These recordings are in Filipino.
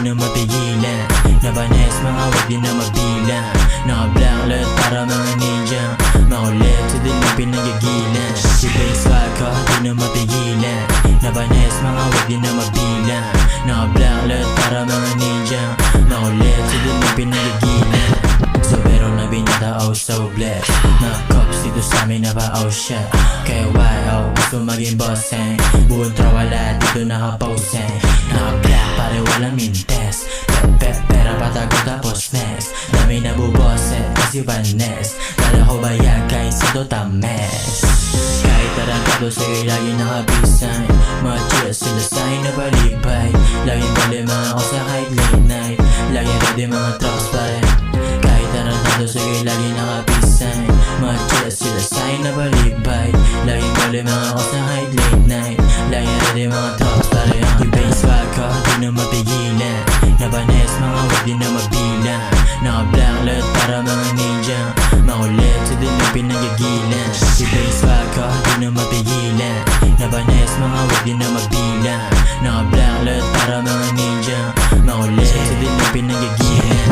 di na mapigilan. Nabanes mga wag di na mabilang. Naka-blacklet para mga ninja. Makulit sa din yung pinagagilan. Si Base Swag ko di na mapigilan. Nabanes mga wag di na mabilang. Naka-blacklet para mga ninja. Makulit sa din yung pinagagilan. So pero na binata, oh so blessed. Mga cops dito sa amin na pa-oh shit. Kaya why, oh gusto maging boss eh. Buong trawala dito nakapost eh. Naka-black pare walang mintes. Pera patago tapos next. Dami na bubos eh, kasi panes. Lala ko bayag kahit sa Dota mes. Kahit tarantado sige lagi nakabisan. Mga cheers sila sa'kin na balibay. Laging balima ako sa kahit late night. Laging ready mga trucks pa rin. Kahit tarantado sige lagi nakabisan. Mga cheers sila sa'kin na balibay. Laging balima ako sa kahit late night. Laging ready mga trucks pa rin. Yung Base Swag ko di na mapigilan. Nabanes mga wag di na mabilang. Naka-blacklet para mga ninja. Makulit sa din yung pinagagilan. Si Base Swag ko di na mapigilan. Nabanes mga wag di na mabilang. Naka-blacklet para mga ninja. Makulit sa din yung pinagagilan.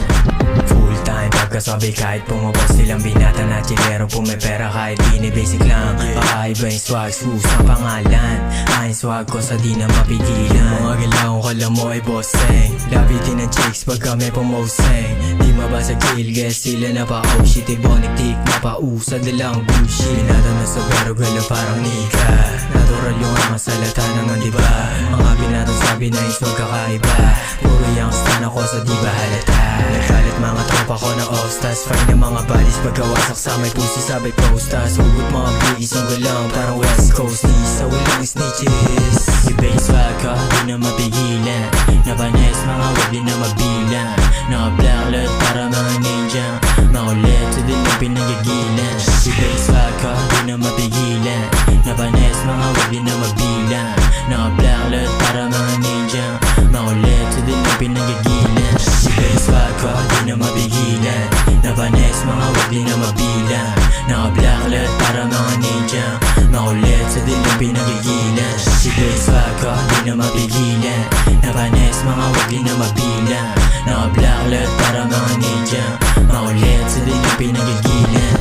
Full time pagkasabi kahit pumapos silang binata na chilero. Kung may pera kahit bini-basic lang. Baka iba yung swag, sus ang pangalan. Aking swag ko sa di na mapigilan. Mga galaw ko lang mo ay bossing. Labitin ng chicks pag kami pumosing. Di mabasa kill, guess sila na pa oh shit. Ibonic tick, mapausa nilang bullshit. Binata na sa pero galaw parang nika. Natural yung mga salata naman diba. Mga binatang sabi na yung swag kakaiba. Puro youngster ako sa di ba halata. Nagkalit mga tropa ko na all-stars. Fine na mga bodies pagkawasak sa may pusi sabay postas. Hugot mga bigis ang galang parang west coast. Di sa walang snitches. Si Base Swag ko di na mapigilan. Nabanes mga wag di na mabilang. Naka-blacklet para mga ninja. Makulit sa din yung pinagagilan. Si Base Swag ko di na mapigilan. Nabanes mga wag di na mabilang. Naka-blacklet para mga ninja. Makulit sa din yung pinagagilan. Si Base Swag ko di na mapigilan. Nabanes mga wag di na mabilang. Naka-blacklet para mga ninja. Makulit sa din yung pinagagilan. Si Base Swag ko di na mapigilan. Nabanes mga wag di na mabilang. Naka-blacklet para mga ninja. Makulit sa din yung pinagagilan.